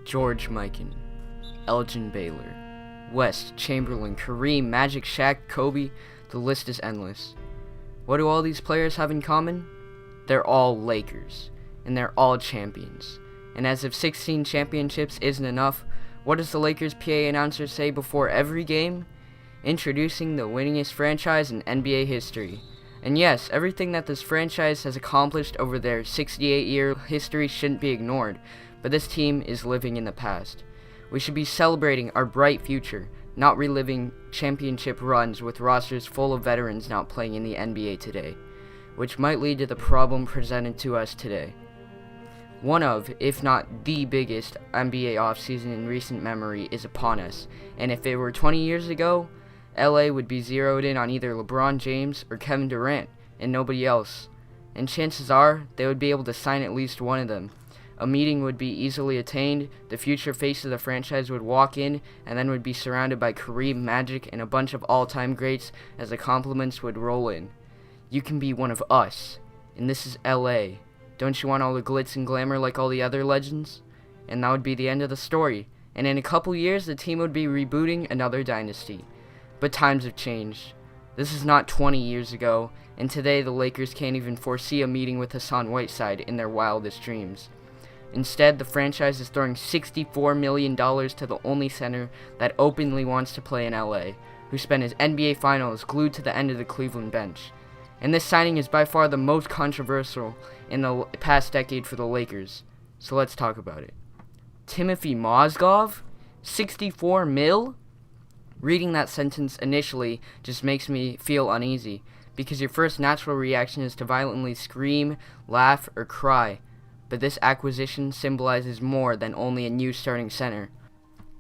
George Mikan, Elgin Baylor, West, Chamberlain, Kareem, Magic, Shaq, Kobe, the list is endless. What do all these players have in common? They're all Lakers, and they're all champions. And as if 16 championships isn't enough, what does the Lakers PA announcer say before every game? Introducing the winningest franchise in NBA history. And yes, everything that this franchise has accomplished over their 68-year history shouldn't be ignored, but this team is living in the past. We should be celebrating our bright future, not reliving championship runs with rosters full of veterans not playing in the NBA today, which might lead to the problem presented to us today. One of, if not the biggest, NBA offseason in recent memory is upon us, and if it were 20 years ago, LA would be zeroed in on either LeBron James or Kevin Durant, and nobody else. And chances are, they would be able to sign at least one of them. A meeting would be easily attained, the future face of the franchise would walk in, and then would be surrounded by Kareem, Magic, and a bunch of all-time greats as the compliments would roll in. You can be one of us, and this is LA. Don't you want all the glitz and glamour like all the other legends? And that would be the end of the story, and in a couple years the team would be rebooting another dynasty. But times have changed. This is not 20 years ago, and today the Lakers can't even foresee a meeting with Hassan Whiteside in their wildest dreams. Instead, the franchise is throwing $64 million to the only center that openly wants to play in LA, who spent his NBA Finals glued to the end of the Cleveland bench. And this signing is by far the most controversial in the past decade for the Lakers, so let's talk about it. Timothy Mozgov? 64 mil? Reading that sentence initially just makes me feel uneasy, because your first natural reaction is to violently scream, laugh, or cry. But this acquisition symbolizes more than only a new starting center.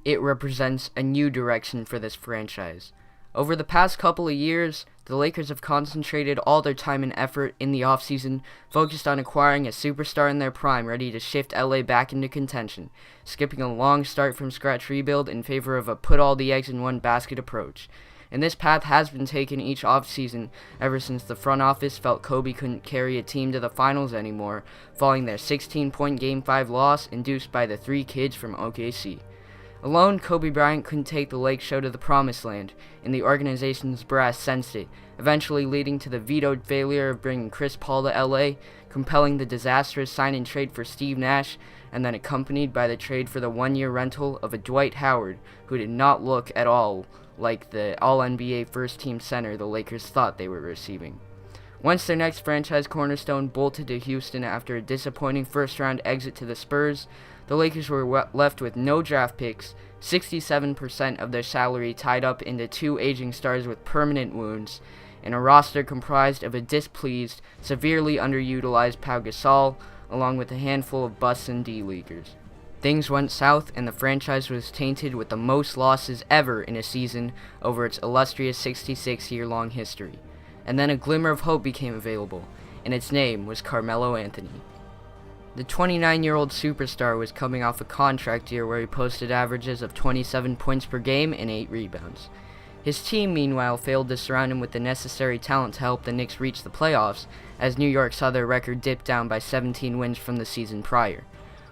It represents a new direction for this franchise. Over the past couple of years, the Lakers have concentrated all their time and effort in the offseason, focused on acquiring a superstar in their prime ready to shift LA back into contention, skipping a long start-from-scratch rebuild in favor of a put-all-the-eggs-in-one-basket approach. And this path has been taken each offseason ever since the front office felt Kobe couldn't carry a team to the finals anymore, following their 16-point Game 5 loss induced by the three kids from OKC. Alone, Kobe Bryant couldn't take the Lake Show to the promised land, and the organization's brass sensed it, eventually leading to the vetoed failure of bringing Chris Paul to LA, compelling the disastrous sign-and-trade for Steve Nash, and then accompanied by the trade for the one-year rental of a Dwight Howard, who did not look at all like the All-NBA first-team center the Lakers thought they were receiving. Once their next franchise cornerstone bolted to Houston after a disappointing first-round exit to the Spurs, the Lakers were left with no draft picks, 67% of their salary tied up into two aging stars with permanent wounds, and a roster comprised of a displeased, severely underutilized Pau Gasol, along with a handful of busts and D-leaguers. Things went south, and the franchise was tainted with the most losses ever in a season over its illustrious 66-year-long history. And then a glimmer of hope became available, and its name was Carmelo Anthony. The 29-year-old superstar was coming off a contract year where he posted averages of 27 points per game and 8 rebounds. His team, meanwhile, failed to surround him with the necessary talent to help the Knicks reach the playoffs, as New York saw their record dip down by 17 wins from the season prior.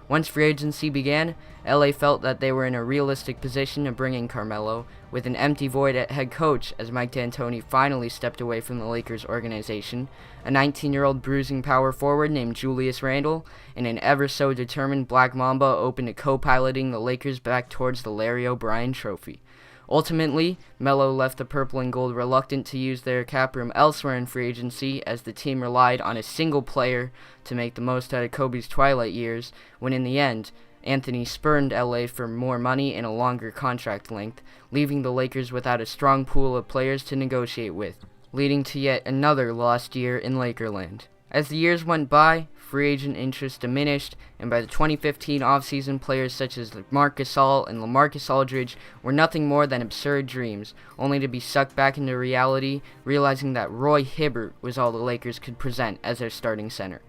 Once free agency began, LA felt that they were in a realistic position to bring in Carmelo, with an empty void at head coach as Mike D'Antoni finally stepped away from the Lakers organization, a 19-year-old bruising power forward named Julius Randle, and an ever-so-determined Black Mamba open to co-piloting the Lakers back towards the Larry O'Brien Trophy. Ultimately, Melo left the purple and gold reluctant to use their cap room elsewhere in free agency as the team relied on a single player to make the most out of Kobe's twilight years, when in the end, Anthony spurned LA for more money and a longer contract length, leaving the Lakers without a strong pool of players to negotiate with, leading to yet another lost year in Lakerland. As the years went by, free agent interest diminished, and by the 2015 offseason, players such as Marc Gasol and LaMarcus Aldridge were nothing more than absurd dreams, only to be sucked back into reality, realizing that Roy Hibbert was all the Lakers could present as their starting center.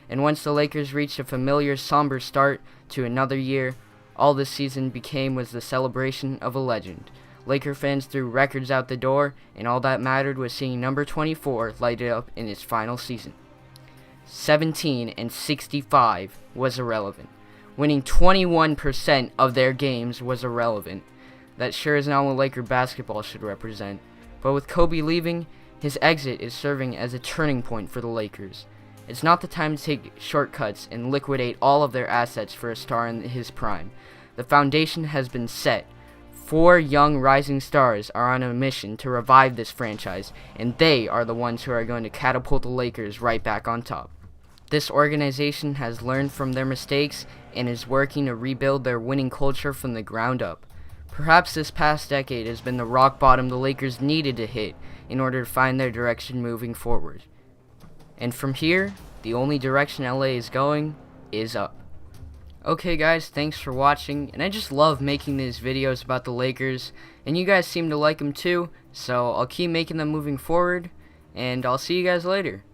And once the Lakers reached a familiar somber start to another year, all this season became was the celebration of a legend. Laker fans threw records out the door, and all that mattered was seeing number 24 lighted up in its final season. 17 and 65 was irrelevant. winning 21% of their games was irrelevant. That sure is not what Laker basketball should represent. But with Kobe leaving, his exit is serving as a turning point for the Lakers. It's not the time to take shortcuts and liquidate all of their assets for a star in his prime. The foundation has been set. 4 young rising stars are on a mission to revive this franchise, and they are the ones who are going to catapult the Lakers right back on top. This organization has learned from their mistakes and is working to rebuild their winning culture from the ground up. Perhaps this past decade has been the rock bottom the Lakers needed to hit in order to find their direction moving forward. And from here, the only direction LA is going is up. Okay guys, thanks for watching, and I just love making these videos about the Lakers, and you guys seem to like them too, so I'll keep making them moving forward, and I'll see you guys later.